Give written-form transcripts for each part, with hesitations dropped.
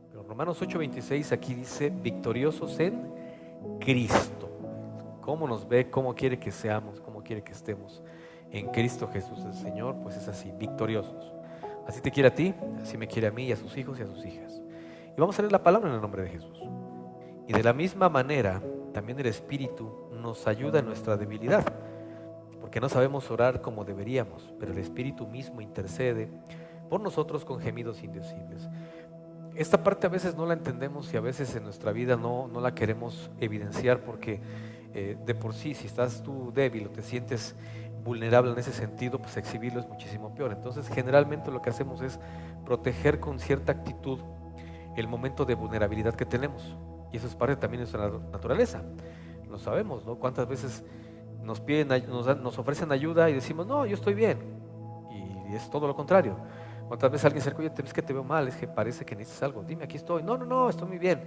Pero Romanos 8:26 aquí dice, victoriosos en Cristo. ¿Cómo nos ve? ¿Cómo quiere que seamos? ¿Cómo quiere que estemos? En Cristo Jesús el Señor, pues es así, victoriosos. Así te quiere a ti, así me quiere a mí y a sus hijos y a sus hijas. Y vamos a leer la palabra en el nombre de Jesús. Y de la misma manera, también el Espíritu nos ayuda en nuestra debilidad, porque no sabemos orar como deberíamos, pero el Espíritu mismo intercede por nosotros con gemidos indecibles. Esta parte a veces no la entendemos y a veces en nuestra vida no la queremos evidenciar porque de por sí, si estás tú débil o te sientes vulnerable en ese sentido, pues exhibirlo es muchísimo peor. Entonces, generalmente lo que hacemos es proteger con cierta actitud el momento de vulnerabilidad que tenemos. Y eso es parte también de nuestra naturaleza. Lo sabemos, ¿no? Cuántas veces nos piden, nos ofrecen ayuda y decimos, no, yo estoy bien. Y es todo lo contrario. ¿Cuántas veces alguien se acerca, oye, es que te veo mal, es que parece que necesitas algo? Dime, aquí estoy. No, no, no, estoy muy bien.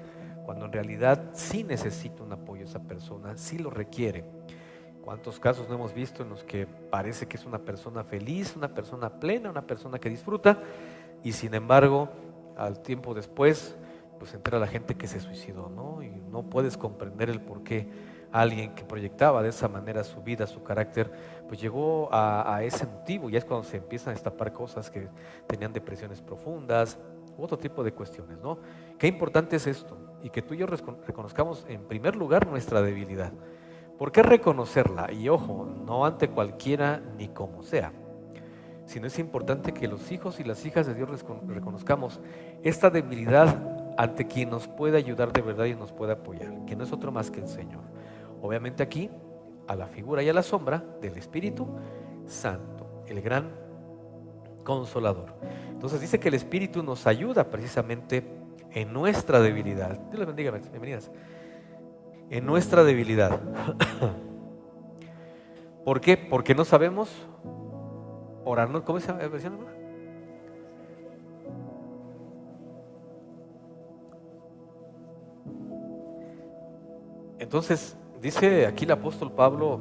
Cuando en realidad sí necesita un apoyo esa persona, sí lo requiere. ¿Cuántos casos no hemos visto en los que parece que es una persona feliz, una persona plena, una persona que disfruta, y sin embargo, al tiempo después, pues se entera la gente que se suicidó, ¿no? Y no puedes comprender el por qué alguien que proyectaba de esa manera su vida, su carácter, pues llegó a ese motivo. Y es cuando se empiezan a destapar cosas que tenían depresiones profundas, u otro tipo de cuestiones, ¿no? Qué importante es esto, y que tú y yo reconozcamos en primer lugar nuestra debilidad. ¿Por qué reconocerla? Y ojo, no ante cualquiera ni como sea, sino es importante que los hijos y las hijas de Dios reconozcamos esta debilidad ante quien nos puede ayudar de verdad y nos puede apoyar, que no es otro más que el Señor. Obviamente aquí, a la figura y a la sombra del Espíritu Santo, el gran Consolador. Entonces dice que el Espíritu nos ayuda precisamente en nuestra debilidad. Dios les bendiga, bienvenidas. En nuestra debilidad. ¿Por qué? Porque no sabemos orar, ¿no? ¿Cómo se llama la versión, hermana? Entonces, dice aquí el apóstol Pablo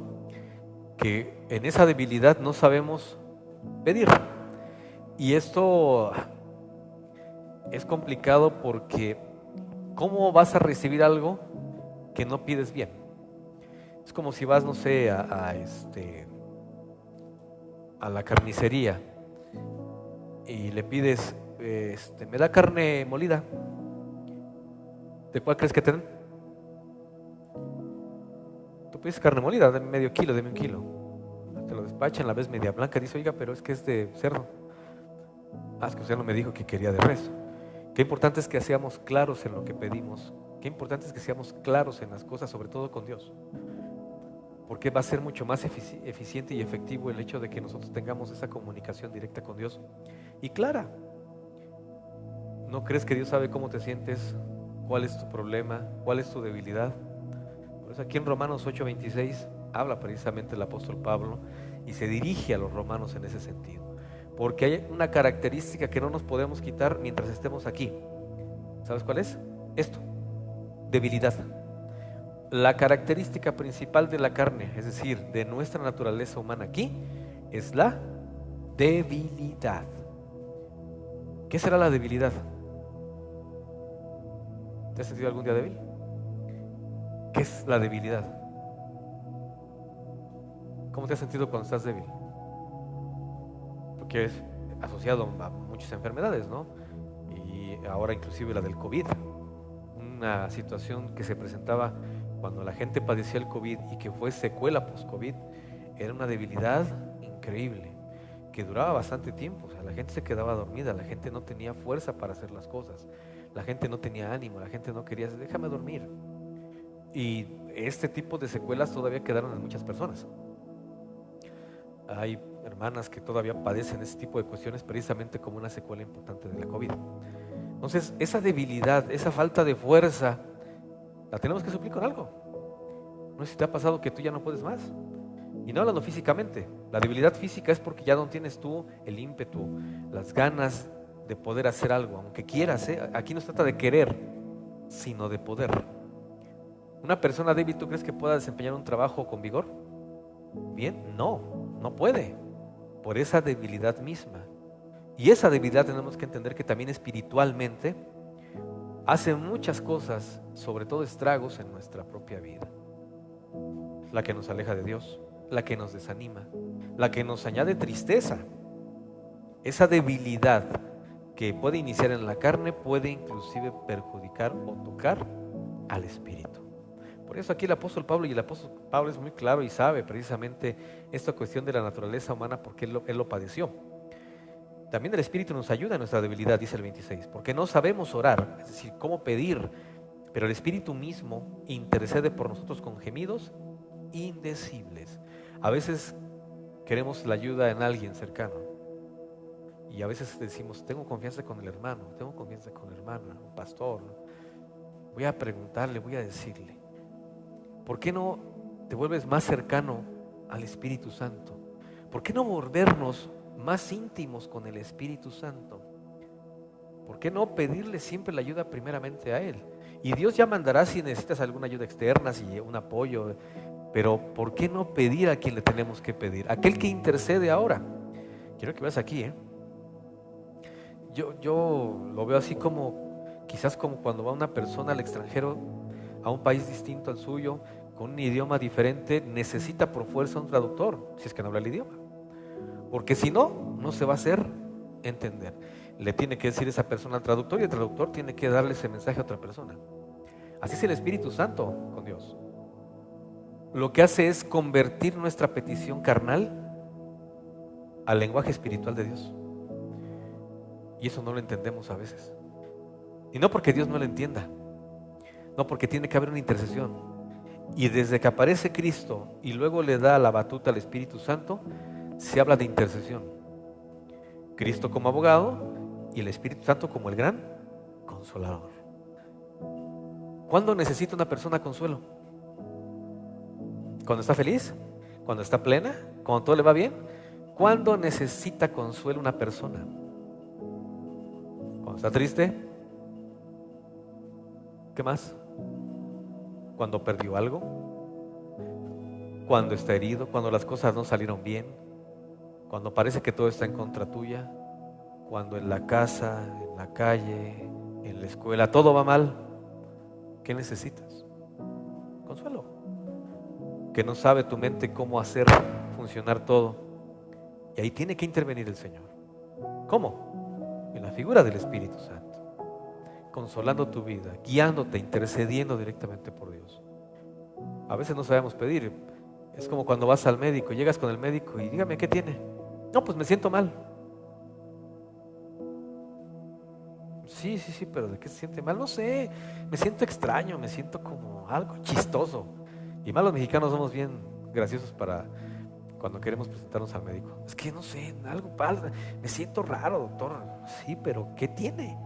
que en esa debilidad no sabemos pedir. Y esto es complicado porque ¿cómo vas a recibir algo que no pides bien? Es como si vas, no sé, a la carnicería y le pides, me da carne molida. ¿De cuál crees que te den? Tú pides carne molida, dame medio kilo, dame un kilo. Te lo despachan, la ves media blanca, dice, oiga, pero es que es de cerdo. Ah, es que usted no me dijo que quería de res. Qué importante es que seamos claros en lo que pedimos. Qué importante es que seamos claros en las cosas, sobre todo con Dios. Porque va a ser mucho más eficiente y efectivo el hecho de que nosotros tengamos esa comunicación directa con Dios y clara. ¿No crees que Dios sabe cómo te sientes? ¿Cuál es tu problema? ¿Cuál es tu debilidad? Por eso aquí en Romanos 8:26 habla precisamente el apóstol Pablo y se dirige a los romanos en ese sentido. Porque hay una característica que no nos podemos quitar mientras estemos aquí. ¿Sabes cuál es? Esto, debilidad. La característica principal de la carne, es decir, de nuestra naturaleza humana aquí, es la debilidad. ¿Qué será la debilidad? ¿Te has sentido algún día débil? ¿Qué es la debilidad? ¿Cómo te has sentido cuando estás débil? Porque es asociado a muchas enfermedades, ¿no? Y ahora inclusive la del COVID, una situación que se presentaba cuando la gente padecía el COVID y que fue secuela post-COVID, era una debilidad increíble, que duraba bastante tiempo. O sea, la gente se quedaba dormida, la gente no tenía fuerza para hacer las cosas, la gente no tenía ánimo, la gente no quería, déjame dormir. Y este tipo de secuelas todavía quedaron en muchas personas. Hay hermanas que todavía padecen ese tipo de cuestiones precisamente como una secuela importante de la COVID. Entonces, esa debilidad, esa falta de fuerza, la tenemos que suplir con algo. No sé si te ha pasado que tú ya no puedes más. Y no hablando físicamente. La debilidad física es porque ya no tienes tú el ímpetu, las ganas de poder hacer algo, aunque quieras, ¿eh? Aquí no se trata de querer, sino de poder. ¿Una persona débil tú crees que pueda desempeñar un trabajo con vigor? Bien, no puede, por esa debilidad misma. Y esa debilidad tenemos que entender que también espiritualmente hace muchas cosas, sobre todo estragos en nuestra propia vida. La que nos aleja de Dios, la que nos desanima, la que nos añade tristeza. Esa debilidad que puede iniciar en la carne puede inclusive perjudicar o tocar al espíritu. Por eso aquí el apóstol Pablo, y el apóstol Pablo es muy claro y sabe precisamente esta cuestión de la naturaleza humana porque él lo padeció. También el espíritu nos ayuda en nuestra debilidad, dice el 26, porque no sabemos orar, es decir, cómo pedir, pero el espíritu mismo intercede por nosotros con gemidos indecibles. A veces queremos la ayuda en alguien cercano y a veces decimos, tengo confianza con el hermano, tengo confianza con la hermana, un pastor, voy a preguntarle, voy a decirle. ¿Por qué no te vuelves más cercano al Espíritu Santo? ¿Por qué no volvernos más íntimos con el Espíritu Santo? ¿Por qué no pedirle siempre la ayuda primeramente a Él? Y Dios ya mandará si necesitas alguna ayuda externa, si un apoyo, pero ¿por qué no pedir a quien le tenemos que pedir? Aquel que intercede ahora. Quiero que veas aquí, Yo lo veo así como, quizás como cuando va una persona al extranjero, a un país distinto al suyo, con un idioma diferente, necesita por fuerza un traductor, si es que no habla el idioma. Porque si no, no se va a hacer entender. Le tiene que decir esa persona al traductor y el traductor tiene que darle ese mensaje a otra persona. Así es el Espíritu Santo con Dios. Lo que hace es convertir nuestra petición carnal al lenguaje espiritual de Dios. Y eso no lo entendemos a veces. Y no porque Dios no lo entienda, no, porque tiene que haber una intercesión. Y desde que aparece Cristo y luego le da la batuta al Espíritu Santo, se habla de intercesión. Cristo como abogado y el Espíritu Santo como el gran consolador. ¿Cuándo necesita una persona consuelo? ¿Cuando está feliz? ¿Cuando está plena? ¿Cuando todo le va bien? ¿Cuándo necesita consuelo una persona? ¿Cuando está triste? ¿Qué más? ¿Cuando perdió algo? ¿Cuando está herido? ¿Cuando las cosas no salieron bien? ¿Cuando parece que todo está en contra tuya? ¿Cuando en la casa, en la calle, en la escuela, todo va mal? ¿Qué necesitas? Consuelo. Que no sabe tu mente cómo hacer funcionar todo. Y ahí tiene que intervenir el Señor. ¿Cómo? En la figura del Espíritu Santo. Consolando tu vida, guiándote, intercediendo directamente por Dios. A veces no sabemos pedir. Es como cuando vas al médico, llegas con el médico y dígame, ¿qué tiene? No, pues me siento mal. Sí, pero ¿de qué se siente mal? No sé, me siento extraño, me siento como algo chistoso. Y más los mexicanos somos bien graciosos para cuando queremos presentarnos al médico. Es que no sé, algo pasa, me siento raro, doctor. Sí, pero ¿qué tiene?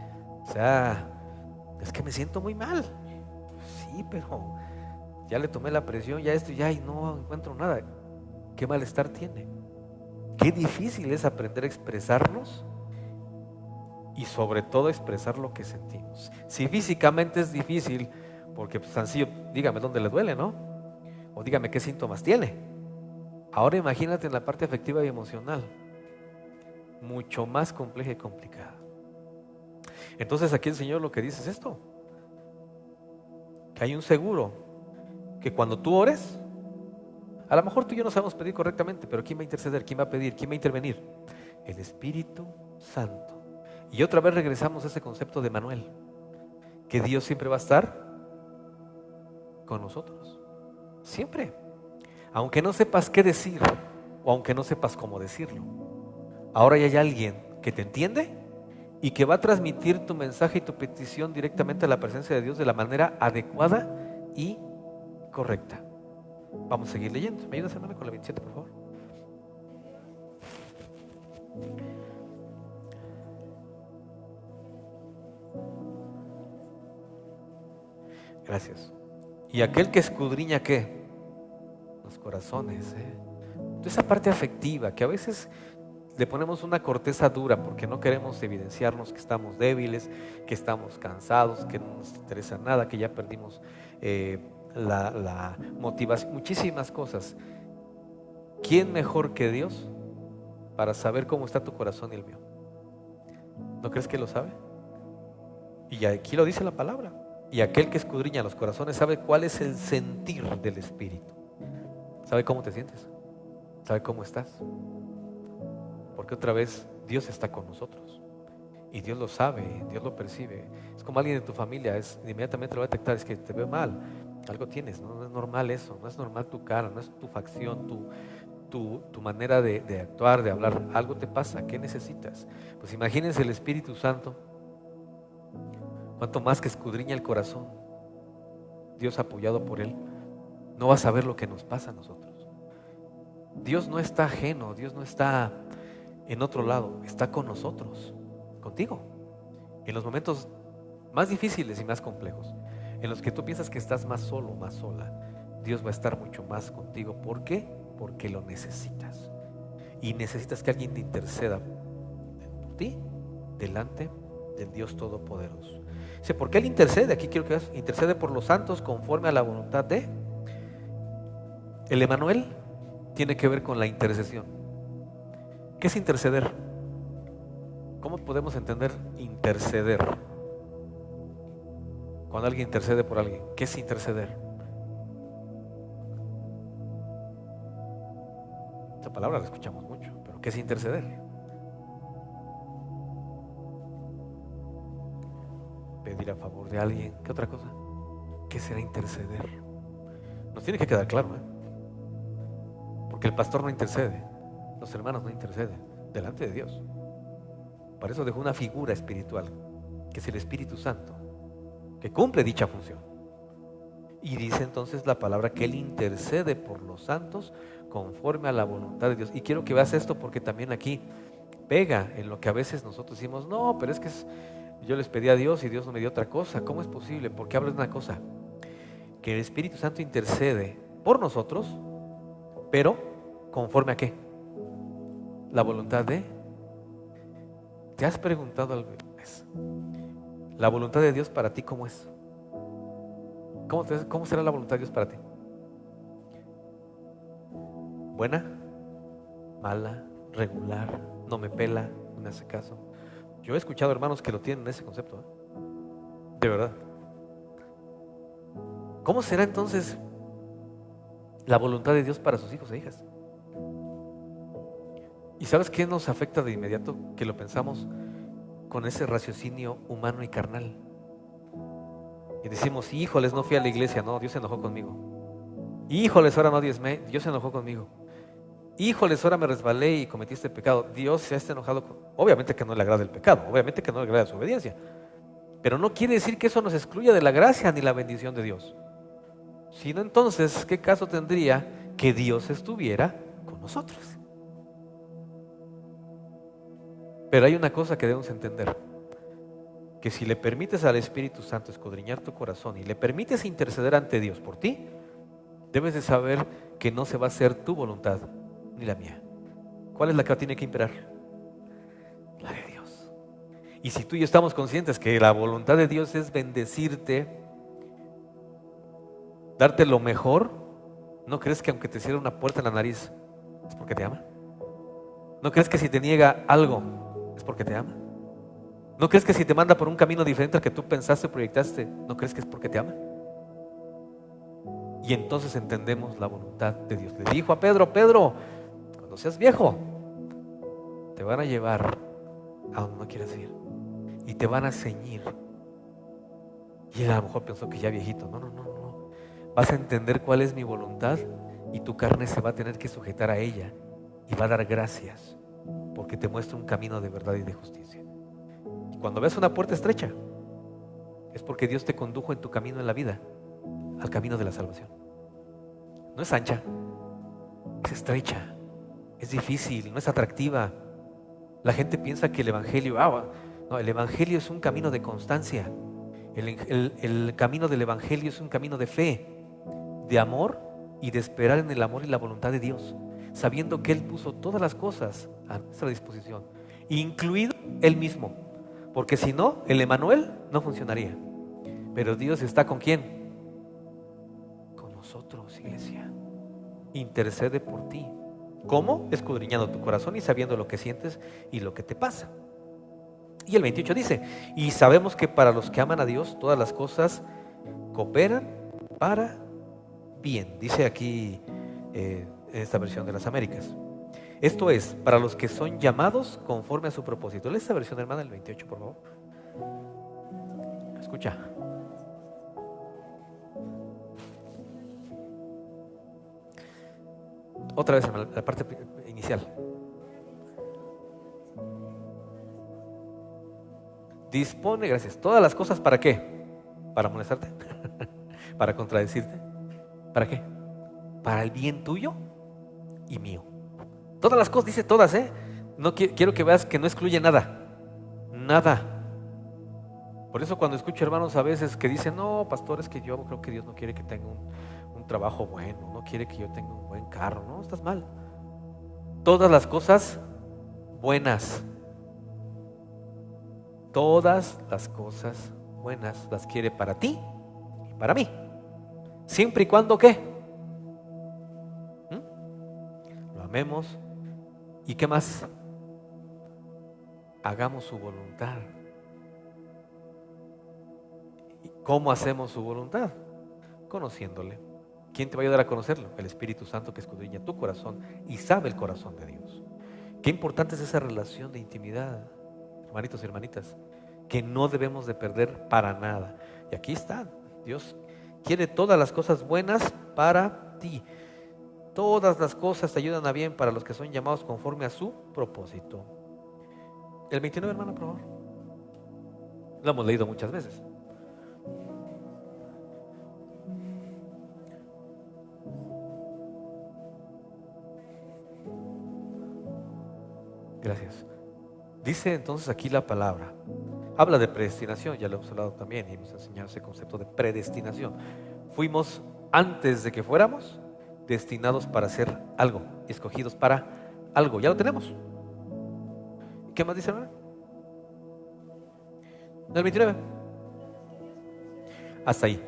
O sea, es que me siento muy mal. Sí, pero ya le tomé la presión, ya esto, ya y no encuentro nada. ¿Qué malestar tiene? Qué difícil es aprender a expresarnos y sobre todo expresar lo que sentimos. Si físicamente es difícil, porque pues, sencillo, dígame dónde le duele, ¿no? O dígame qué síntomas tiene. Ahora imagínate en la parte afectiva y emocional, mucho más compleja y complicada. Entonces aquí el Señor lo que dice es esto, que hay un seguro, que cuando tú ores, a lo mejor tú y yo no sabemos pedir correctamente, pero ¿quién va a interceder? ¿Quién va a pedir? ¿Quién va a intervenir? El Espíritu Santo. Y otra vez regresamos a ese concepto de Manuel, que Dios siempre va a estar con nosotros, siempre. Aunque no sepas qué decir o aunque no sepas cómo decirlo, ahora ya hay alguien que te entiende y que va a transmitir tu mensaje y tu petición directamente a la presencia de Dios de la manera adecuada y correcta. Vamos a seguir leyendo. ¿Me ayudas, hermano, con la 27, por favor? Gracias. Y aquel que escudriña, ¿qué? Los corazones, Esa parte afectiva, que a veces le ponemos una corteza dura porque no queremos evidenciarnos que estamos débiles, que estamos cansados, que no nos interesa nada, que ya perdimos la motivación, muchísimas cosas. ¿Quién mejor que Dios para saber cómo está tu corazón y el mío? ¿No crees que lo sabe? Y aquí lo dice la palabra. Y aquel que escudriña los corazones sabe cuál es el sentir del Espíritu. ¿Sabe cómo te sientes? ¿Sabe cómo estás? Porque otra vez Dios está con nosotros. Y Dios lo sabe, Dios lo percibe. Es como alguien de tu familia, inmediatamente lo va a detectar, es que te veo mal, algo tienes, ¿no? No es normal eso, no es normal tu cara, no es tu facción, tu manera de actuar, de hablar. Algo te pasa, ¿qué necesitas? Pues imagínense el Espíritu Santo, cuanto más que escudriña el corazón, Dios apoyado por Él, no va a saber lo que nos pasa a nosotros. Dios no está ajeno, Dios no está en otro lado, está con nosotros, contigo, en los momentos más difíciles y más complejos, en los que tú piensas que estás más solo, más sola. Dios va a estar mucho más contigo. ¿Por qué? Porque lo necesitas. Y necesitas que alguien te interceda por ti delante del Dios Todopoderoso. Dice, ¿por qué Él intercede? Aquí quiero que veas, intercede por los santos conforme a la voluntad de... El Emanuel tiene que ver con la intercesión. ¿Qué es interceder? ¿Cómo podemos entender interceder? Cuando alguien intercede por alguien, ¿qué es interceder? Esta palabra la escuchamos mucho, pero ¿qué es interceder? Pedir a favor de alguien. ¿Qué otra cosa? ¿Qué será interceder? Nos tiene que quedar claro, porque el pastor no intercede, los hermanos no interceden delante de Dios. Para eso dejó una figura espiritual, que es el Espíritu Santo, que cumple dicha función. Y dice entonces la palabra que Él intercede por los santos conforme a la voluntad de Dios. Y quiero que veas esto, porque también aquí pega en lo que a veces nosotros decimos, no, pero es que yo les pedí a Dios y Dios no me dio otra cosa. ¿Cómo es posible? Porque hablas de una cosa, que el Espíritu Santo intercede por nosotros, pero ¿conforme a qué? La voluntad de... ¿Te has preguntado algo? La voluntad de Dios para ti, ¿cómo es? ¿Cómo será la voluntad de Dios para ti? ¿Buena? ¿Mala? ¿Regular? ¿No me pela? ¿No me hace caso? Yo he escuchado hermanos que lo tienen ese concepto, de verdad. ¿Cómo será entonces la voluntad de Dios para sus hijos e hijas? ¿Y sabes qué nos afecta de inmediato? Que lo pensamos con ese raciocinio humano y carnal. Y decimos, híjoles, no fui a la iglesia, no, Dios se enojó conmigo. Híjoles, ahora no diezmé, Dios se enojó conmigo. Híjoles, ahora me resbalé y cometí este pecado, Dios se ha enojado Obviamente que no le agrada el pecado, obviamente que no le agrada su obediencia, pero no quiere decir que eso nos excluya de la gracia ni la bendición de Dios. Sino entonces, ¿qué caso tendría que Dios estuviera con nosotros? Pero hay una cosa que debemos entender, que si le permites al Espíritu Santo escudriñar tu corazón y le permites interceder ante Dios por ti, debes de saber que no se va a hacer tu voluntad ni la mía. ¿Cuál es la que tiene que imperar? La de Dios. Y si tú y yo estamos conscientes que la voluntad de Dios es bendecirte, darte lo mejor, ¿no crees que aunque te cierre una puerta en la nariz es porque te ama? ¿No crees que si te niega algo es porque te ama? ¿No crees que si te manda por un camino diferente al que tú pensaste o proyectaste, no crees que es porque te ama? Y entonces entendemos la voluntad de Dios. Le dijo a Pedro, Pedro, cuando seas viejo, te van a llevar a donde no quieras ir y te van a ceñir. Y él a lo mejor pensó que ya viejito. No. Vas a entender cuál es mi voluntad y tu carne se va a tener que sujetar a ella y va a dar gracias porque te muestra un camino de verdad y de justicia. Y cuando ves una puerta estrecha, es porque Dios te condujo en tu camino en la vida al camino de la salvación. No es ancha, es estrecha, es difícil, no es atractiva. La gente piensa que el Evangelio, no, el Evangelio es un camino de constancia. El camino del Evangelio es un camino de fe, de amor y de esperar en el amor y la voluntad de Dios, sabiendo que Él puso todas las cosas a nuestra disposición, incluido Él mismo, porque si no, el Emanuel no funcionaría. Pero Dios está ¿con quién? Con nosotros, iglesia. Intercede por ti. ¿Cómo? Escudriñando tu corazón y sabiendo lo que sientes y lo que te pasa. Y el 28 dice, y sabemos que para los que aman a Dios, todas las cosas cooperan para bien. Dice aquí en esta versión de las Américas. Esto es, para los que son llamados conforme a su propósito. Lee esta versión, hermana, el 28, por favor. Escucha. Otra vez, hermana, la parte inicial. Dispone, gracias, todas las cosas, ¿para qué? ¿Para molestarte? ¿Para contradecirte? ¿Para qué? Para el bien tuyo y mío. Todas las cosas, dice todas, ¿eh? No quiero que veas que no excluye nada. Nada. Por eso cuando escucho hermanos a veces que dicen, no, pastor, es que yo creo que Dios no quiere que tenga un trabajo bueno, no quiere que yo tenga un buen carro. No, estás mal. Todas las cosas buenas, todas las cosas buenas las quiere para ti y para mí. Siempre y cuando, ¿qué? Lo amemos. ¿Y qué más? Hagamos su voluntad. ¿Y cómo hacemos su voluntad? Conociéndole. ¿Quién te va a ayudar a conocerlo? El Espíritu Santo, que escudriña tu corazón y sabe el corazón de Dios. Qué importante es esa relación de intimidad, hermanitos y hermanitas, que no debemos de perder para nada. Y aquí está, Dios quiere todas las cosas buenas para ti. Todas las cosas te ayudan a bien para los que son llamados conforme a su propósito. El 29, hermana, por favor. Lo hemos leído muchas veces. Gracias. Dice entonces aquí la palabra. Habla de predestinación, ya lo hemos hablado también y hemos enseñado ese concepto de predestinación. Fuimos, antes de que fuéramos, destinados para hacer algo, escogidos para algo. Ya lo tenemos. ¿Qué más dice, hermano? El 29. Hasta ahí.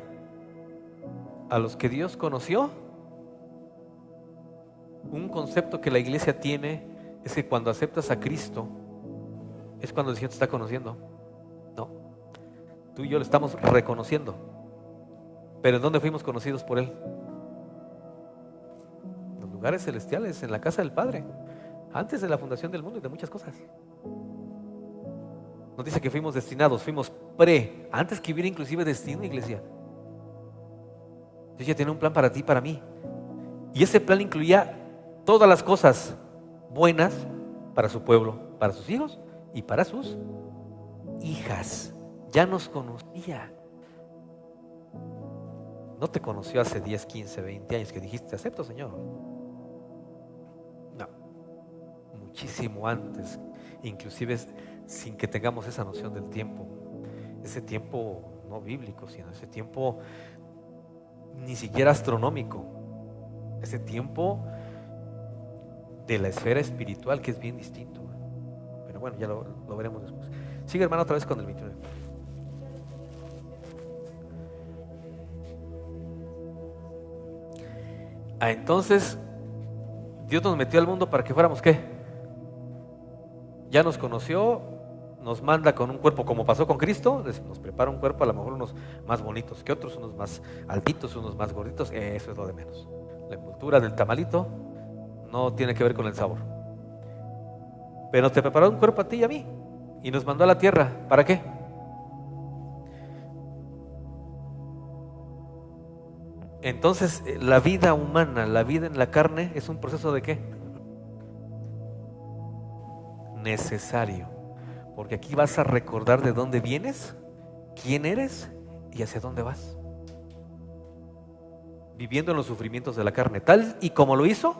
A los que Dios conoció, un concepto que la iglesia tiene es que cuando aceptas a Cristo, es cuando el Señor te está conociendo. No, tú y yo lo estamos reconociendo. Pero ¿en dónde fuimos conocidos por Él? En los lugares celestiales, en la casa del Padre, antes de la fundación del mundo y de muchas cosas. Nos dice que fuimos destinados, fuimos antes que hubiera inclusive destino, iglesia. Dios ya tenía un plan para ti y para mí. Y ese plan incluía todas las cosas buenas para su pueblo, para sus hijos y para sus hijas. Ya nos conocía. No te conoció hace 10, 15, 20 años que dijiste, acepto, Señor. No, muchísimo antes, inclusive sin que tengamos esa noción del tiempo. Ese tiempo no bíblico, sino ese tiempo ni siquiera astronómico. Ese tiempo de la esfera espiritual, que es bien distinto. Pero bueno, ya lo veremos después. Sigue, hermano, otra vez con el 29. Entonces Dios nos metió al mundo para que fuéramos ¿qué? Ya nos conoció, nos manda con un cuerpo como pasó con Cristo, nos prepara un cuerpo, a lo mejor unos más bonitos que otros, unos más altitos, unos más gorditos, eso es lo de menos. La envoltura del tamalito no tiene que ver con el sabor. Pero te preparó un cuerpo a ti y a mí y nos mandó a la tierra, ¿para qué? Entonces la vida humana, la vida en la carne es un proceso de ¿qué? Necesario, porque aquí vas a recordar de dónde vienes, quién eres y hacia dónde vas, viviendo en los sufrimientos de la carne, tal y como lo hizo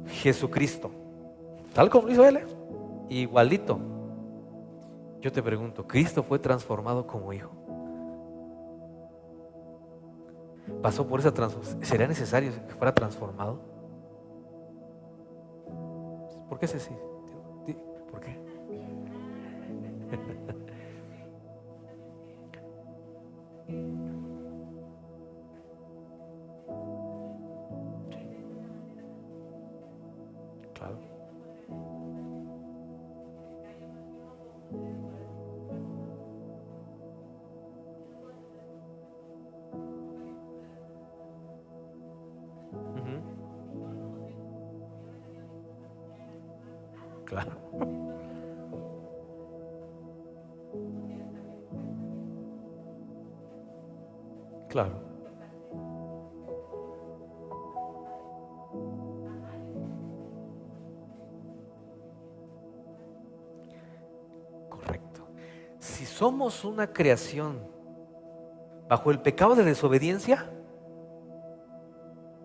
Jesucristo, tal como lo hizo Él, igualito. Yo te pregunto, ¿Cristo fue transformado como hijo? ¿Pasó por esa transformación? ¿Sería necesario que fuera transformado? ¿Por qué ese sí? ¿Por qué? Claro. Claro. Claro. Correcto. Si somos una creación bajo el pecado de desobediencia,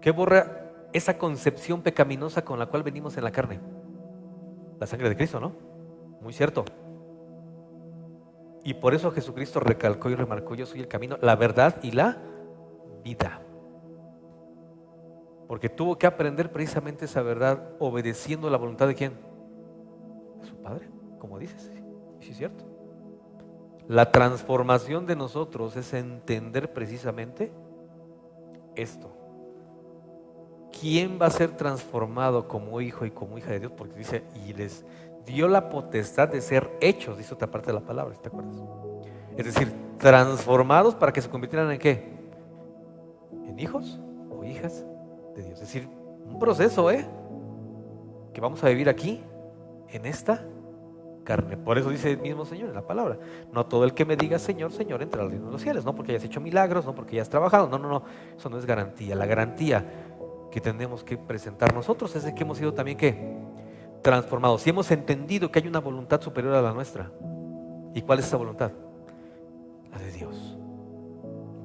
¿qué borra esa concepción pecaminosa con la cual venimos en la carne? La sangre de Cristo, ¿no? Muy cierto. Y por eso Jesucristo recalcó y remarcó: yo soy el camino, la verdad y la vida. Porque tuvo que aprender precisamente esa verdad obedeciendo la voluntad de ¿quién? De su Padre, como dices. Sí, es cierto. La transformación de nosotros es entender precisamente esto. ¿Quién va a ser transformado como hijo y como hija de Dios? Porque dice, y les dio la potestad de ser hechos, dice otra parte de la palabra, ¿te acuerdas? Es decir, transformados para que se convirtieran en ¿qué? En hijos o hijas de Dios. Es decir, un proceso, que vamos a vivir aquí, en esta carne. Por eso dice el mismo Señor en la palabra: no todo el que me diga Señor, Señor entrará al reino de los cielos. No porque hayas hecho milagros, no porque hayas trabajado, no, eso no es garantía. La garantía que tenemos que presentar nosotros es de que hemos sido también ¿qué? Transformados. Si hemos entendido que hay una voluntad superior a la nuestra. ¿Y cuál es esa voluntad? La de Dios.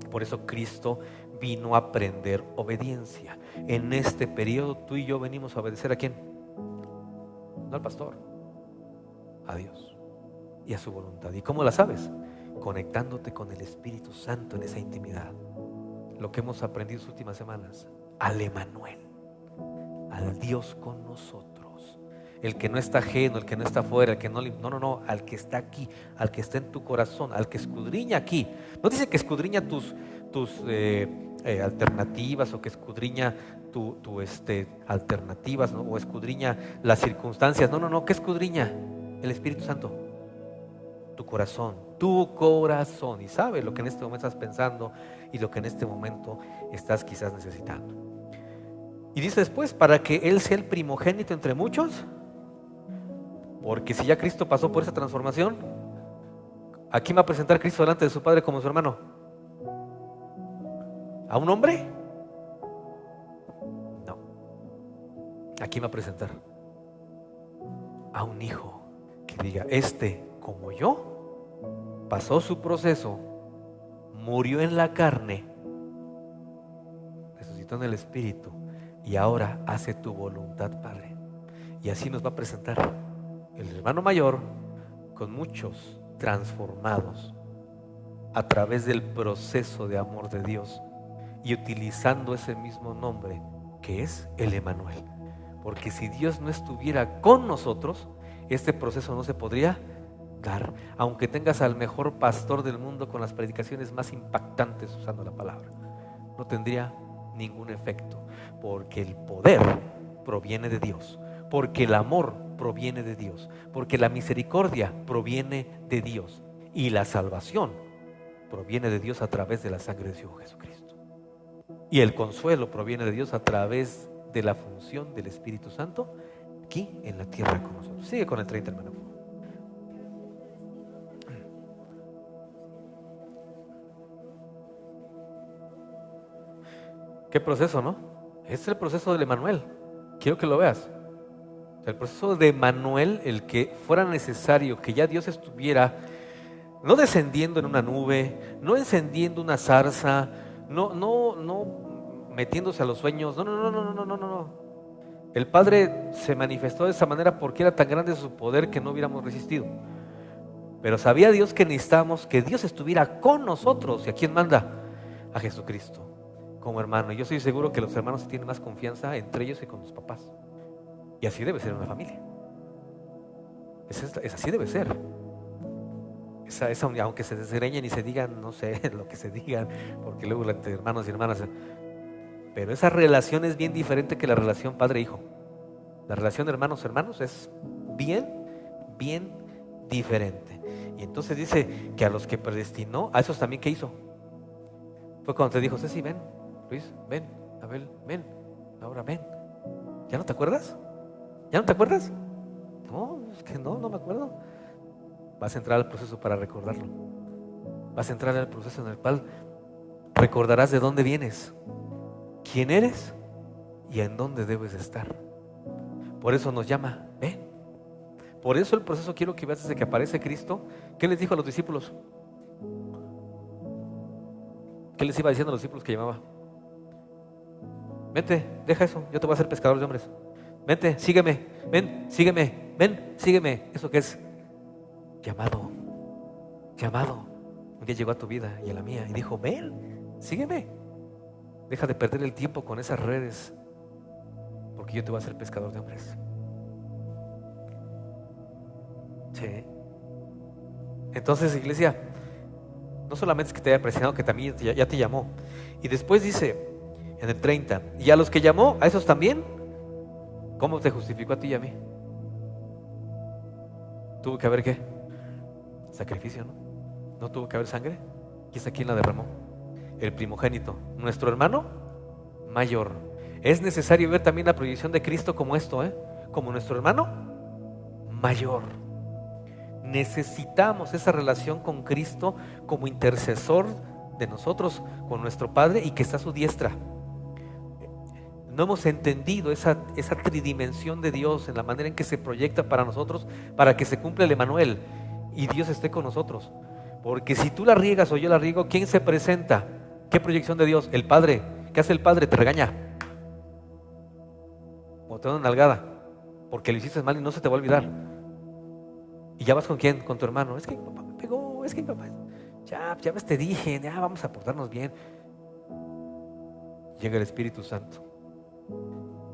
Por eso Cristo vino a aprender obediencia. En este periodo tú y yo venimos a obedecer ¿a quién? No al pastor, a Dios y a su voluntad. ¿Y cómo la sabes? Conectándote con el Espíritu Santo en esa intimidad. Lo que hemos aprendido las últimas semanas: al Emanuel, al Dios con nosotros, el que no está ajeno, el que no está afuera, el que no, al que está aquí, al que está en tu corazón, al que escudriña aquí. No dice que escudriña tus alternativas, o que escudriña alternativas, ¿no? O escudriña las circunstancias. No, ¿qué escudriña? El Espíritu Santo. Tu corazón, y sabe lo que en este momento estás pensando y lo que en este momento estás quizás necesitando. Y dice después: para que Él sea el primogénito entre muchos. Porque si ya Cristo pasó por esa transformación, ¿a quién va a presentar Cristo delante de su Padre como su hermano? ¿A un hombre? No. ¿A quién va a presentar? A un hijo que diga: como yo, pasó su proceso, murió en la carne, resucitó en el Espíritu, y ahora hace tu voluntad, Padre. Y así nos va a presentar el hermano mayor con muchos transformados a través del proceso de amor de Dios, y utilizando ese mismo nombre que es el Emanuel. Porque si Dios no estuviera con nosotros, este proceso no se podría dar, aunque tengas al mejor pastor del mundo con las predicaciones más impactantes usando la palabra. No tendría ningún efecto, porque el poder proviene de Dios, porque el amor proviene de Dios, porque la misericordia proviene de Dios, y la salvación proviene de Dios a través de la sangre de su Hijo Jesucristo, y el consuelo proviene de Dios a través de la función del Espíritu Santo aquí en la tierra con nosotros. Sigue con el 30, hermano. ¿Qué proceso, no? Es el proceso del Emanuel. Quiero que lo veas. El proceso de Emanuel, el que fuera necesario que ya Dios estuviera no descendiendo en una nube, no encendiendo una zarza, no metiéndose a los sueños. No. El Padre se manifestó de esa manera porque era tan grande su poder que no hubiéramos resistido. Pero sabía Dios que necesitábamos que Dios estuviera con nosotros. ¿Y a quién manda? A Jesucristo como hermano. Y yo estoy seguro que los hermanos tienen más confianza entre ellos que con los papás. Y así debe ser una familia. Es así debe ser. Aunque se desgreñen y se digan, no sé, lo que se digan, porque luego entre hermanos y hermanas. Pero esa relación es bien diferente que la relación padre-hijo. La relación de hermanos es bien diferente. Y entonces dice que a los que predestinó, a esos también, ¿qué hizo? Fue cuando te dijo: Ceci, ven, Luis, ven, Abel, ven, ahora ven. ¿Ya no te acuerdas? ¿Ya no te acuerdas? No, es que no me acuerdo. Vas a entrar al proceso para recordarlo. Vas a entrar al proceso en el cual recordarás de dónde vienes, quién eres y en dónde debes estar. Por eso nos llama, ven. Por eso el proceso quiero que veas desde que aparece Cristo. ¿Qué les dijo a los discípulos? ¿Qué les iba diciendo a los discípulos que llamaba? Vente, deja eso, yo te voy a hacer pescador de hombres. Vente, sígueme, ven, sígueme, ven, sígueme. ¿Eso qué es? Llamado, llamado. Un día llegó a tu vida y a la mía y dijo, ven, sígueme. Deja de perder el tiempo con esas redes, porque yo te voy a hacer pescador de hombres. Sí. Entonces, iglesia, no solamente es que te haya presionado, que también ya te llamó. Y después dice en el 30, y a los que llamó, a esos también, ¿cómo te justificó a ti y a mí? ¿Tuvo que haber qué? Sacrificio, ¿no? ¿No tuvo que haber sangre? ¿Y es quién la derramó? El primogénito, nuestro hermano mayor. Es necesario ver también la proyección de Cristo como esto, como nuestro hermano mayor. Necesitamos esa relación con Cristo como intercesor de nosotros, con nuestro Padre, y que está a su diestra. No hemos entendido esa tridimensión de Dios en la manera en que se proyecta para nosotros, para que se cumpla el Emanuel y Dios esté con nosotros. Porque si tú la riegas o yo la riego, ¿quién se presenta? ¿Qué proyección de Dios? El Padre. ¿Qué hace el Padre? Te regaña o te da una nalgada porque lo hiciste mal y no se te va a olvidar. ¿Y ya vas con quién? Con tu hermano. Es que mi papá me pegó, es que mi papá... Ya ves, te dije, ya vamos a portarnos bien. Llega el Espíritu Santo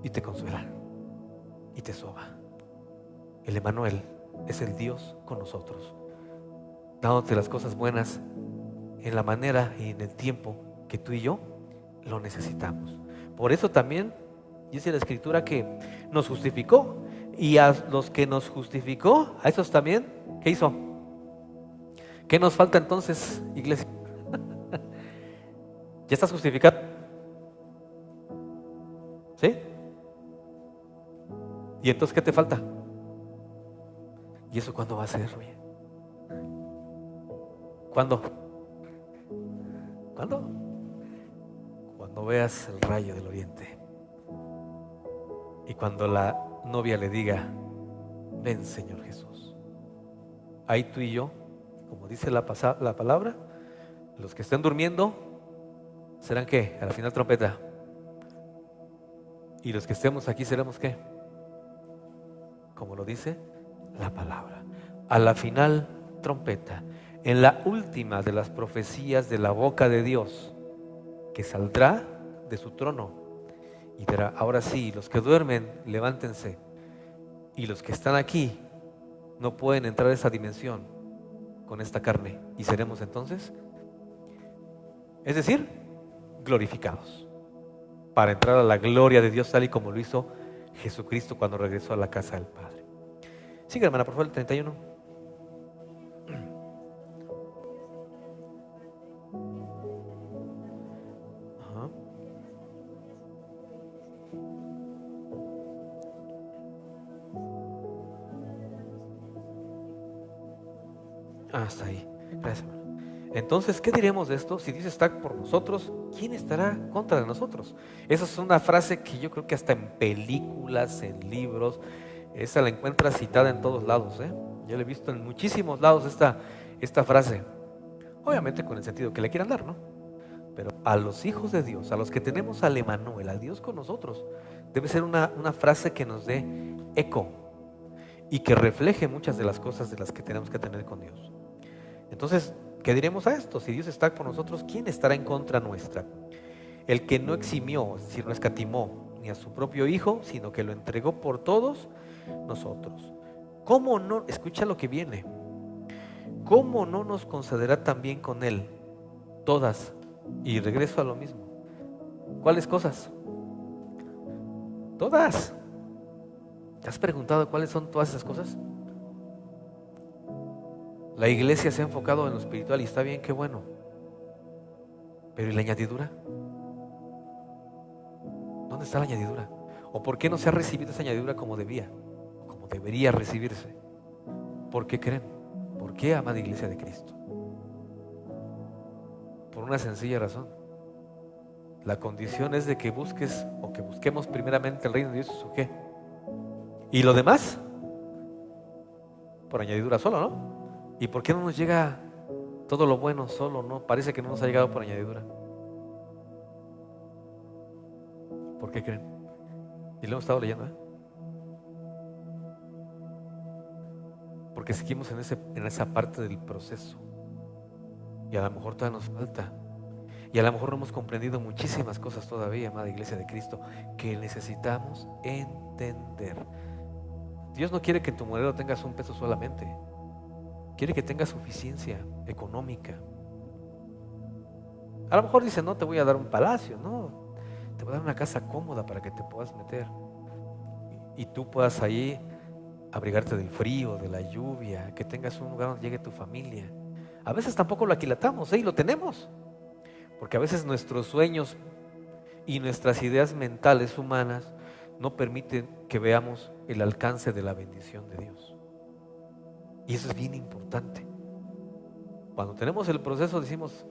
y te consuela y te soba. El Emanuel es el Dios con nosotros, dándote las cosas buenas en la manera y en el tiempo que tú y yo lo necesitamos. Por eso también dice la Escritura que nos justificó, y a los que nos justificó, a esos también, ¿qué hizo? ¿Qué nos falta entonces, iglesia? ¿Ya estás justificado? ¿Sí? ¿Y entonces qué te falta? ¿Y eso cuándo va a ser? Oye? ¿Cuándo? ¿Cuándo? Cuando veas el rayo del oriente y cuando la novia le diga, ven Señor Jesús. Ahí tú y yo, como dice la palabra, los que estén durmiendo serán ¿qué? A la final trompeta. Y los que estemos aquí seremos ¿qué? Como lo dice la palabra, a la final trompeta, en la última de las profecías de la boca de Dios, que saldrá de su trono y dirá, ahora sí, los que duermen, levántense, y los que están aquí no pueden entrar a esa dimensión con esta carne, y seremos entonces, es decir, glorificados, para entrar a la gloria de Dios, tal y como lo hizo Jesucristo cuando regresó a la casa del Padre. Sigue, hermana, por favor, el 31. Hasta ahí. Gracias, hermano. Entonces, ¿qué diremos de esto? Si Dios está por nosotros, ¿quién estará contra de nosotros? Esa es una frase que yo creo que hasta en películas, en libros, esa la encuentras citada en todos lados. Yo la he visto en muchísimos lados esta frase. Obviamente con el sentido que le quieran dar, ¿no? Pero a los hijos de Dios, a los que tenemos al Emanuel, a Dios con nosotros, debe ser una frase que nos dé eco y que refleje muchas de las cosas de las que tenemos que tener con Dios. Entonces, ¿qué diremos a esto? Si Dios está por nosotros, ¿quién estará en contra nuestra? El que no eximió, es decir, no escatimó ni a su propio Hijo, sino que lo entregó por todos nosotros. ¿Cómo no? Escucha lo que viene. ¿Cómo no nos concederá también con Él todas? Y regreso a lo mismo. ¿Cuáles cosas? Todas. ¿Te has preguntado cuáles son todas esas cosas? La iglesia se ha enfocado en lo espiritual y está bien, qué bueno. Pero ¿y la añadidura? ¿Dónde está la añadidura? ¿O por qué no se ha recibido esa añadidura como debía? como debería recibirse. ¿Por qué creen? ¿Por qué, amada iglesia de Cristo? Por una sencilla razón. La condición es de que busques o que busquemos primeramente el reino de Dios, ¿o qué? Y lo demás, por añadidura solo, ¿no? ¿Y por qué no nos llega todo lo bueno solo, no? Parece que no nos ha llegado por añadidura. ¿Por qué creen? Y lo hemos estado leyendo, porque seguimos en esa parte del proceso. Y a lo mejor todavía nos falta. Y a lo mejor no hemos comprendido muchísimas cosas todavía, amada iglesia de Cristo, que necesitamos entender. Dios no quiere que en tu monedero tengas un peso solamente. Quiere que tengas suficiencia económica. A lo mejor dice, no te voy a dar un palacio, no. Te voy a dar una casa cómoda para que te puedas meter. Y tú puedas ahí abrigarte del frío, de la lluvia, que tengas un lugar donde llegue tu familia. A veces tampoco lo aquilatamos, y lo tenemos. Porque a veces nuestros sueños y nuestras ideas mentales humanas no permiten que veamos el alcance de la bendición de Dios. Y eso es bien importante. Cuando tenemos el proceso decimos,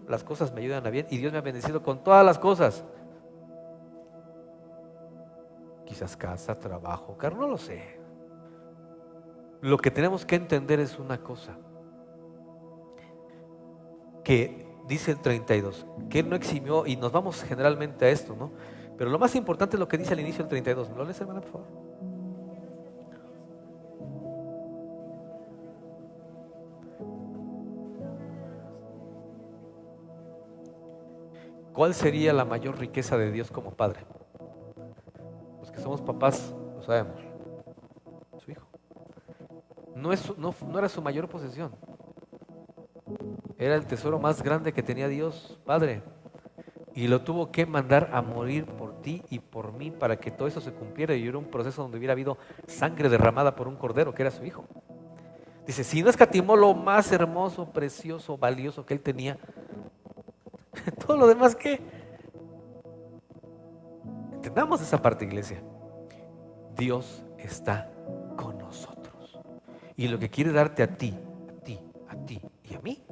las cosas me ayudan a bien y Dios me ha bendecido con todas las cosas. Quizás casa, trabajo, carro, no lo sé. Lo que tenemos que entender es una cosa, que dice el 32, que Él no eximió, y nos vamos generalmente a esto, ¿no? Pero lo más importante es lo que dice al inicio del 32. ¿Me lo lees, hermana, por favor? ¿Cuál sería la mayor riqueza de Dios como Padre? Los que somos papás lo sabemos. Su hijo. No era su mayor posesión. Era el tesoro más grande que tenía Dios, Padre. Y lo tuvo que mandar a morir por ti y por mí para que todo eso se cumpliera. Y era un proceso donde hubiera habido sangre derramada por un cordero que era su hijo. Dice, si no escatimó lo más hermoso, precioso, valioso que Él tenía, todo lo demás, ¿qué? Entendamos esa parte, iglesia. Dios está con nosotros. Y lo que quiere darte a ti y a mí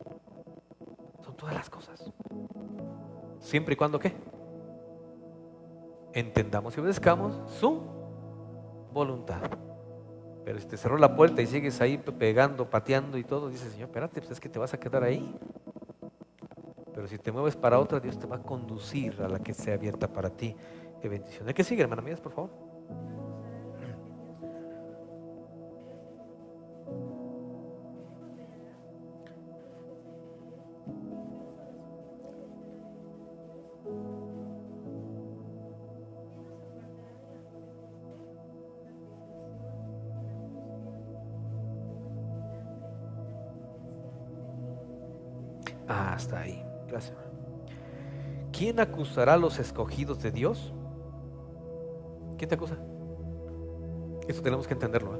son todas las cosas. Siempre y cuando, ¿qué? Entendamos y obedezcamos su voluntad. Pero si te cerró la puerta y sigues ahí pegando, pateando y todo, dice, Señor, espérate, pues es que te vas a quedar ahí. Pero si te mueves para otra, Dios te va a conducir a la que sea abierta para ti. Qué bendición. ¿De qué sigue, hermana mía, por favor? Hasta ahí. Gracias. ¿Quién acusará a los escogidos de Dios? ¿Quién te acusa? Eso tenemos que entenderlo, ¿eh?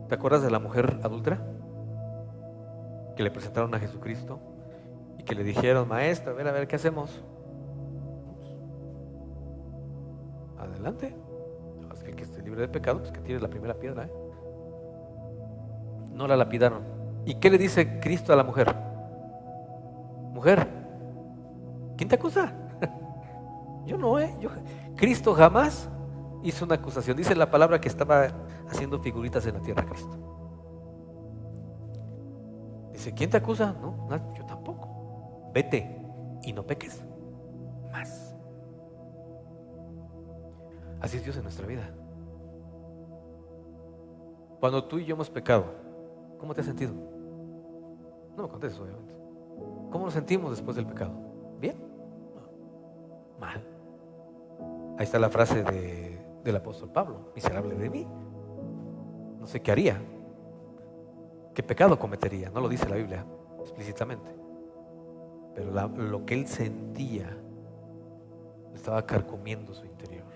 ¿Te acuerdas de la mujer adúltera? Que le presentaron a Jesucristo y que le dijeron, maestra, a ver, ¿qué hacemos? Adelante. El que esté libre de pecado, pues que tire la primera piedra, ¿eh? No la lapidaron. ¿Y qué le dice Cristo a la mujer? Mujer, ¿quién te acusa? Yo no, Cristo jamás hizo una acusación. Dice la palabra que estaba haciendo figuritas en la tierra, Cristo. Dice, ¿quién te acusa? No, yo tampoco. Vete y no peques más. Así es Dios en nuestra vida. Cuando tú y yo hemos pecado, ¿cómo te has sentido? No me contestes, obviamente. ¿Cómo nos sentimos después del pecado? ¿Bien? No. Mal. Ahí está la frase del apóstol Pablo, miserable de mí. No sé qué haría. ¿Qué pecado cometería? No lo dice la Biblia explícitamente. Pero lo que él sentía estaba carcomiendo su interior.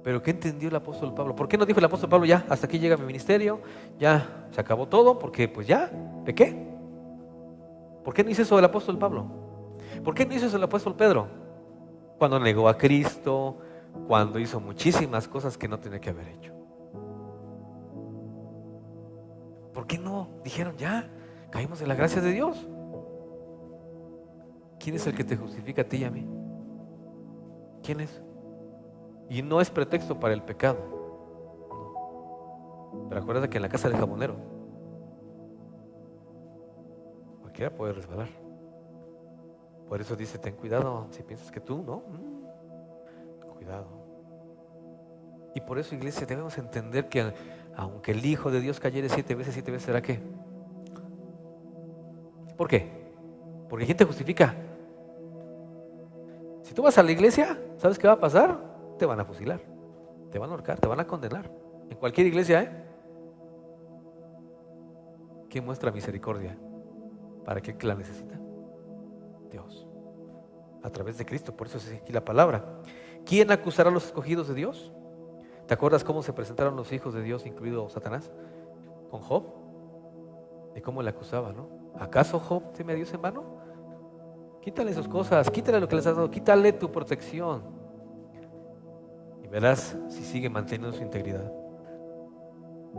Pero ¿qué entendió el apóstol Pablo? ¿Por qué no dijo el apóstol Pablo, ya, hasta aquí llega mi ministerio, ya se acabó todo, porque pues ya, pequé? ¿Por qué no hizo eso el apóstol Pablo? ¿Por qué no hizo eso el apóstol Pedro? Cuando negó a Cristo, cuando hizo muchísimas cosas que no tenía que haber hecho. ¿Por qué no? Dijeron, ya, caímos en la gracia de Dios. ¿Quién es el que te justifica a ti y a mí? ¿Quién es? Y no es pretexto para el pecado. No. Pero acuérdate que en la casa del jabonero cualquiera puede resbalar. Por eso dice, ten cuidado si piensas que tú, ¿no? Cuidado. Y por eso, iglesia, debemos entender que aunque el Hijo de Dios cayere 7 veces, ¿será qué? ¿Por qué? Porque ¿quién te justifica? Si tú vas a la iglesia, ¿sabes qué va a pasar? Te van a fusilar, te van a ahorcar, te van a condenar. En cualquier iglesia, ¿quién muestra misericordia? ¿Para qué la necesita? Dios, a través de Cristo. Por eso es aquí la palabra. ¿Quién acusará a los escogidos de Dios? ¿Te acuerdas cómo se presentaron los hijos de Dios, incluido Satanás? Con Job. De cómo le acusaba, ¿no? ¿Acaso Job teme a Dios en vano? Quítale sus cosas, quítale lo que les has dado, quítale tu protección. Y verás si sigue manteniendo su integridad.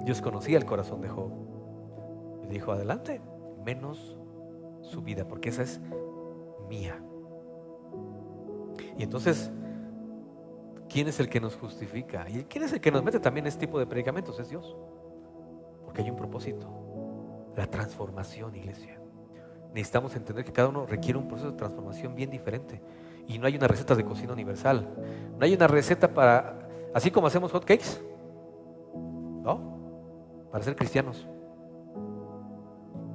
Dios conocía el corazón de Job. Y dijo, adelante, menos su vida, porque esa es mía. Y entonces, ¿quién es el que nos justifica? ¿Y quién es el que nos mete también en este tipo de predicamentos? Es Dios. Porque hay un propósito, la transformación, iglesia. Necesitamos entender que cada uno requiere un proceso de transformación bien diferente. Y no hay una receta de cocina universal. No hay una receta para, así como hacemos hot cakes, ¿no? Para ser cristianos.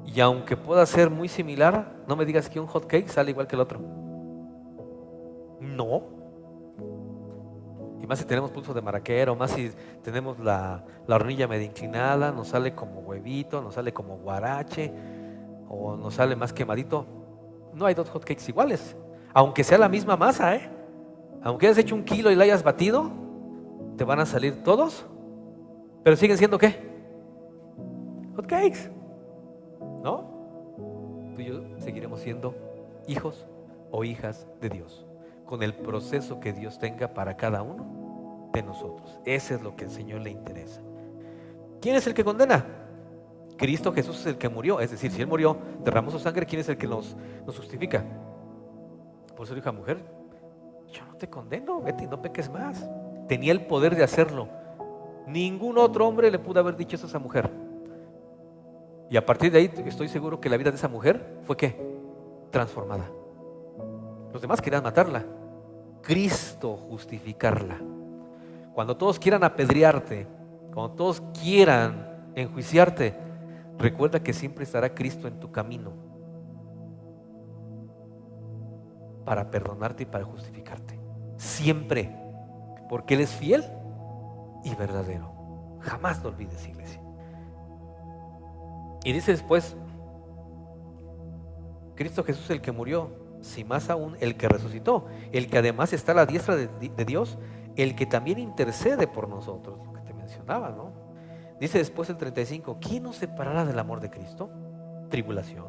Y aunque pueda ser muy similar, no me digas que un hot cake sale igual que el otro. No. Y más si tenemos pulso de maraquero, más si tenemos la hornilla medio inclinada, nos sale como huevito, nos sale como guarache, o nos sale más quemadito. No hay dos hot cakes iguales, aunque sea la misma masa, aunque hayas hecho 1 kilo y la hayas batido, te van a salir todos, pero siguen siendo ¿qué? Hot cakes, ¿no? Tú y yo seguiremos siendo hijos o hijas de Dios, con el proceso que Dios tenga para cada uno de nosotros. Ese es lo que al Señor le interesa. ¿Quién es el que condena? Cristo Jesús es el que murió. Es decir, si Él murió, derramó su sangre, ¿quién es el que nos justifica? Por eso dijo a mujer, yo no te condeno, vete y no peques más. Tenía el poder de hacerlo. Ningún otro hombre le pudo haber dicho eso a esa mujer. Y a partir de ahí estoy seguro que la vida de esa mujer fue ¿qué? Transformada. Los demás querían matarla, Cristo justificarla. Cuando todos quieran apedrearte, cuando todos quieran enjuiciarte, recuerda que siempre estará Cristo en tu camino para perdonarte y para justificarte. Siempre, porque Él es fiel y verdadero. Jamás lo olvides, iglesia. Y dice después, Cristo Jesús el que murió, si más aún el que resucitó, el que además está a la diestra de Dios, el que también intercede por nosotros, lo que te mencionaba, ¿no? Dice después el 35, ¿quién nos separará del amor de Cristo? Tribulación,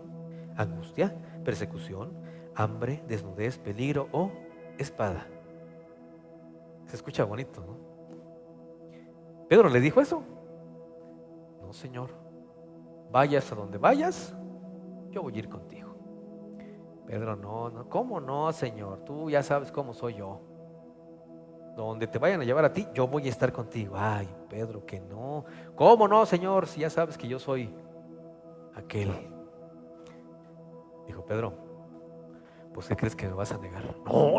angustia, persecución, hambre, desnudez, peligro o espada. Se escucha bonito, ¿no? Pedro le dijo eso. No, Señor, vayas a donde vayas, yo voy a ir contigo. Pedro, no, ¿cómo no, Señor? Tú ya sabes cómo soy yo. Donde te vayan a llevar a ti, yo voy a estar contigo. Ay, Pedro, que no. ¿Cómo no, Señor? Si ya sabes que yo soy aquel. Dijo Pedro, pues ¿qué crees que me vas a negar? No,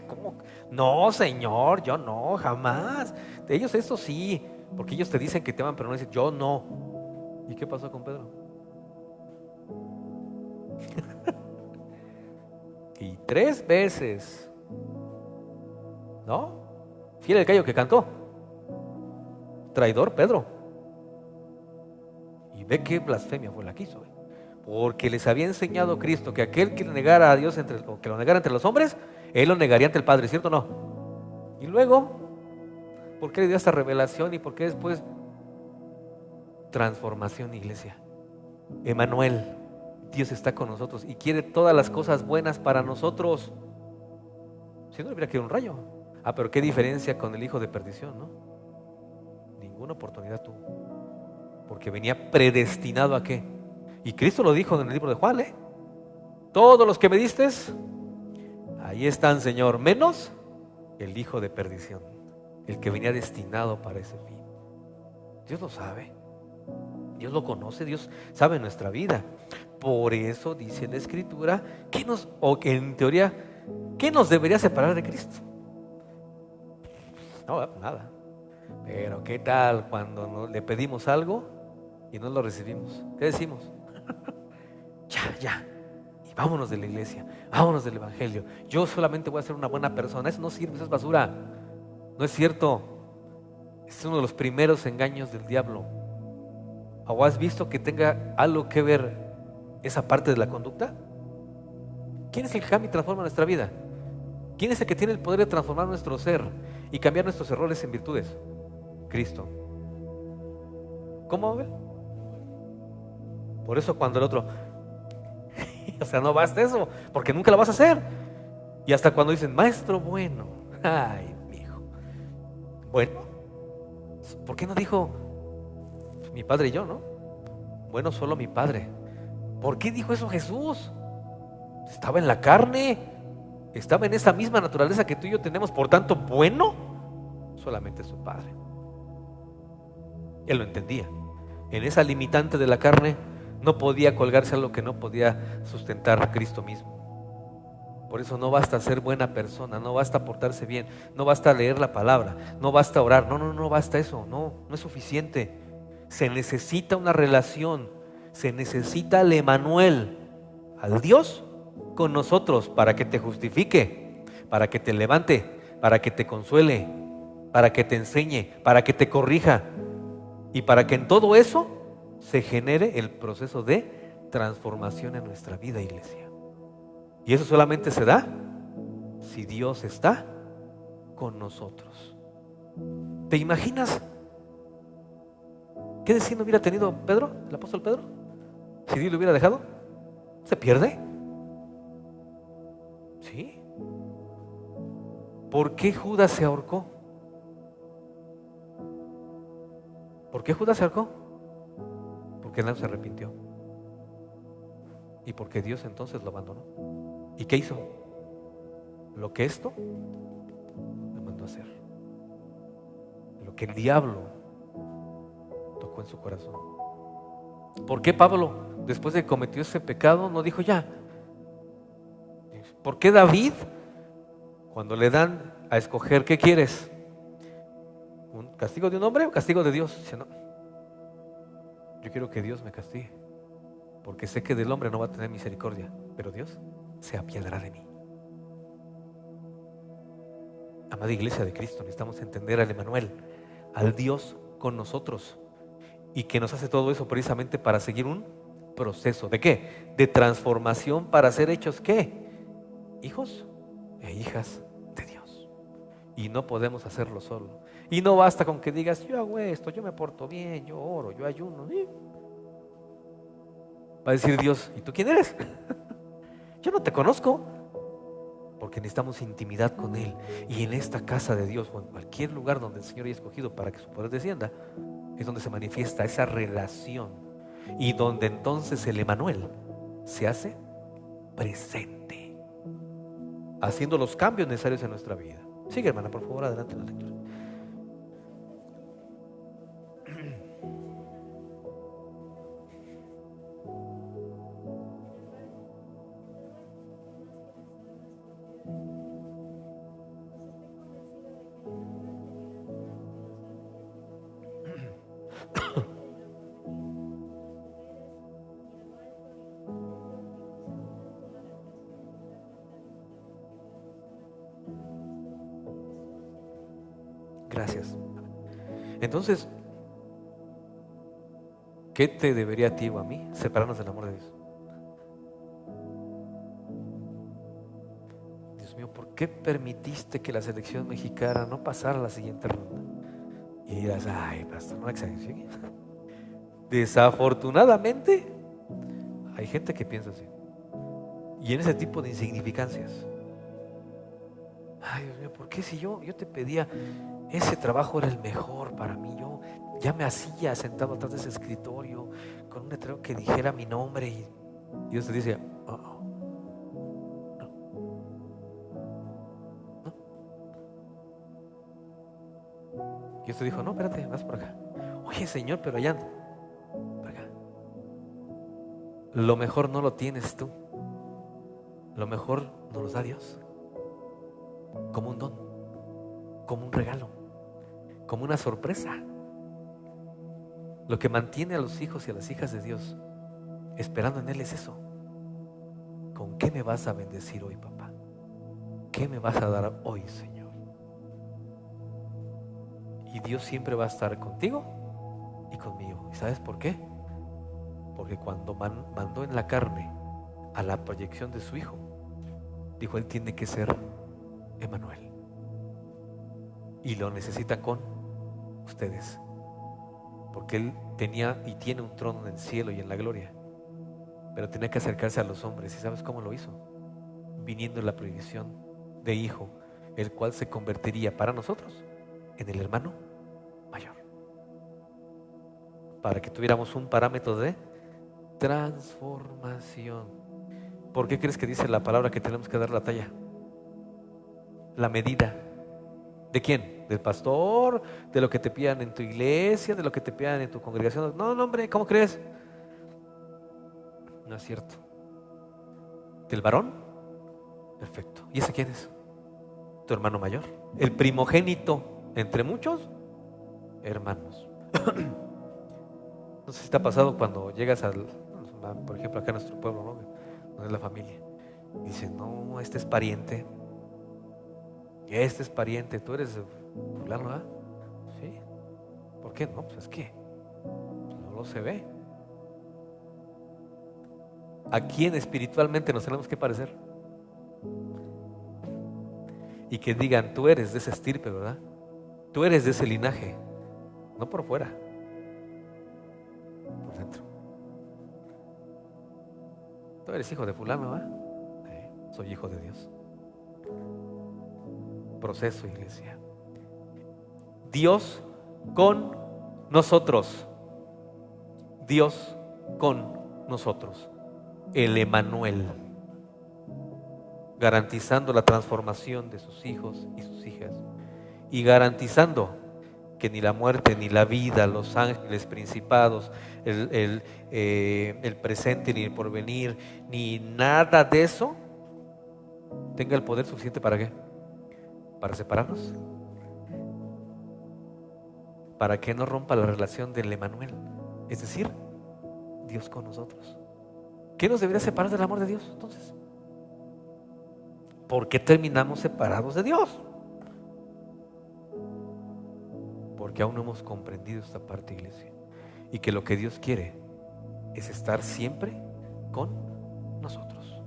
¿cómo? No, Señor, yo no, jamás. De ellos eso sí, porque ellos te dicen que te aman, pero no dicen, yo no. ¿Y qué pasó con Pedro? Y 3 veces, ¿no? Fiel el gallo que cantó. Traidor Pedro. Y ve qué blasfemia fue la que hizo. Porque les había enseñado Cristo que aquel que negara a Dios o que lo negara entre los hombres, Él lo negaría ante el Padre, ¿cierto o no? Y luego, ¿por qué le dio esta revelación? ¿Y por qué después? Transformación, iglesia. Emmanuel, Dios está con nosotros y quiere todas las cosas buenas para nosotros. Si no, le hubiera quedado un rayo. Ah, pero qué diferencia con el hijo de perdición, ¿no? Ninguna oportunidad tuvo, porque venía predestinado a qué. Y Cristo lo dijo en el libro de Juan, ¿eh? Todos los que me diste, ahí están, Señor, menos el hijo de perdición, el que venía destinado para ese fin. Dios lo sabe, Dios lo conoce, Dios sabe nuestra vida. Por eso dice la Escritura que en teoría, ¿qué nos debería separar de Cristo? No, nada. Pero ¿qué tal cuando le pedimos algo y no lo recibimos? ¿Qué decimos? Ya. Y vámonos de la iglesia, vámonos del evangelio. Yo solamente voy a ser una buena persona. Eso no sirve, eso es basura. No es cierto. Es uno de los primeros engaños del diablo. ¿O has visto que tenga algo que ver esa parte de la conducta? ¿Quién es el que cambia y transforma nuestra vida? ¿Quién es el que tiene el poder de transformar nuestro ser y cambiar nuestros errores en virtudes? Cristo. ¿Cómo, Abel? Por eso cuando el otro, o sea, no basta eso, porque nunca lo vas a hacer. Y hasta cuando dicen, maestro bueno, ay, mi hijo, bueno, ¿por qué no dijo mi padre y yo, no? Bueno, solo mi padre. ¿Por qué dijo eso Jesús? Estaba en la carne, estaba en esa misma naturaleza que tú y yo tenemos, por tanto, bueno, solamente su padre. Él lo entendía. En esa limitante de la carne no podía colgarse a lo que no podía sustentar Cristo mismo. Por eso no basta ser buena persona, no basta portarse bien, no basta leer la palabra, no basta orar, no basta eso, no es suficiente. Se necesita una relación, se necesita al Emmanuel, al Dios con nosotros, para que te justifique, para que te levante, para que te consuele, para que te enseñe, para que te corrija. Y para que en todo eso se genere el proceso de transformación en nuestra vida, iglesia. Y eso solamente se da si Dios está con nosotros. ¿Te imaginas qué destino hubiera tenido Pedro, el apóstol Pedro? Si Dios lo hubiera dejado, ¿se pierde? ¿Sí? ¿Por qué Judas se ahorcó? ¿Por qué Judas se ahorcó? Porque él no se arrepintió. Y porque Dios entonces lo abandonó. ¿Y qué hizo? Lo que esto le mandó a hacer. Lo que el diablo tocó en su corazón. ¿Por qué Pablo, después de que cometió ese pecado, no dijo ya? ¿Por qué David, cuando le dan a escoger qué quieres? ¿Un castigo de un hombre o castigo de Dios? Dice, no, yo quiero que Dios me castigue, porque sé que del hombre no va a tener misericordia, pero Dios se apiadará de mí. Amada iglesia de Cristo, necesitamos entender al Emmanuel, al Dios con nosotros, y que nos hace todo eso precisamente para seguir un proceso. ¿De qué? De transformación, para ser hechos ¿qué? Hijos e hijas de Dios. Y no podemos hacerlo solo. Y no basta con que digas, yo hago esto, yo me porto bien, yo oro, yo ayuno. Va a decir Dios, ¿y tú quién eres? Yo no te conozco. Porque necesitamos intimidad con Él. Y en esta casa de Dios, o en cualquier lugar donde el Señor haya escogido para que su poder descienda, es donde se manifiesta esa relación. Y donde entonces el Emmanuel se hace presente, haciendo los cambios necesarios en nuestra vida. Sigue, hermana, por favor, adelante en la lectura. Gracias. Entonces, ¿qué te debería a ti o a mí separarnos del amor de Dios? Dios mío, ¿por qué permitiste que la selección mexicana no pasara a la siguiente ronda? Y dirás, ay, pastor, no exagere. Desafortunadamente, hay gente que piensa así. Y en ese tipo de insignificancias. Ay, Dios mío, ¿por qué si yo te pedía, ese trabajo era el mejor para mí? Yo ya me hacía sentado atrás de ese escritorio con un letrero que dijera mi nombre y Dios te dice, "Oh, no, no". Dios te dijo, no, espérate, vas por acá. Oye, Señor, pero allá, por acá. Lo mejor no lo tienes tú. Lo mejor nos lo da Dios. Como un don, como un regalo, como una sorpresa. Lo que mantiene a los hijos y a las hijas de Dios esperando en Él es eso. ¿Con qué me vas a bendecir hoy, papá? ¿Qué me vas a dar hoy, Señor? Y Dios siempre va a estar contigo y conmigo. ¿Y sabes por qué? Porque cuando mandó en la carne a la proyección de su Hijo, dijo, Él tiene que ser Emmanuel. Y lo necesita con ustedes. Porque Él tenía y tiene un trono en el cielo y en la gloria. Pero tenía que acercarse a los hombres. ¿Y sabes cómo lo hizo? Viniendo en la proyección de Hijo, el cual se convertiría para nosotros en el hermano mayor. Para que tuviéramos un parámetro de transformación. ¿Por qué crees que dice la palabra que tenemos que dar la talla? La medida. ¿De quién? ¿Del pastor? ¿De lo que te pidan en tu iglesia? ¿De lo que te pidan en tu congregación? No, no, hombre, ¿cómo crees? No es cierto. ¿Del varón? Perfecto. ¿Y ese quién es? Tu hermano mayor. El primogénito entre muchos hermanos. No sé si te ha pasado cuando llegas por ejemplo, acá a nuestro pueblo, ¿no? Donde es la familia. Dicen, no, este es pariente. Este es pariente. Tú eres fulano, ¿ah? Sí. ¿Por qué? No, pues es que no lo se ve. ¿A quién espiritualmente nos tenemos que parecer? Y que digan, tú eres de ese estirpe, ¿verdad? Tú eres de ese linaje. No por fuera, por dentro. Tú eres hijo de fulano, ¿verdad? Soy hijo de Dios. Proceso, iglesia. Dios con nosotros. Dios con nosotros. El Emmanuel. Garantizando la transformación de sus hijos y sus hijas. Y garantizando que ni la muerte, ni la vida, los ángeles, principados, el presente, ni el porvenir, ni nada de eso tenga el poder suficiente para qué? Para separarnos. Para que no rompa la relación del Emmanuel. Es decir, Dios con nosotros. ¿Qué nos debería separar del amor de Dios entonces? ¿Por qué terminamos separados de Dios? Porque aún no hemos comprendido esta parte, iglesia. Y que lo que Dios quiere es estar siempre con nosotros.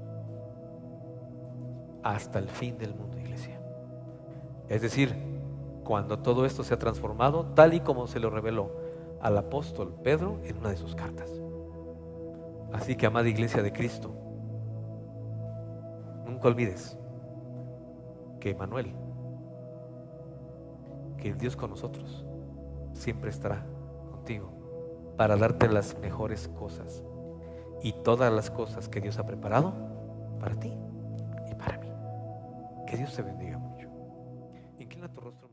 Hasta el fin del mundo, iglesia. Es decir, cuando todo esto se ha transformado, tal y como se lo reveló al apóstol Pedro en una de sus cartas. Así que, amada iglesia de Cristo, nunca olvides que Emmanuel, que el Dios con nosotros, siempre estará contigo para darte las mejores cosas y todas las cosas que Dios ha preparado para ti y para mí. Que Dios te bendiga mucho. Inclina tu rostro.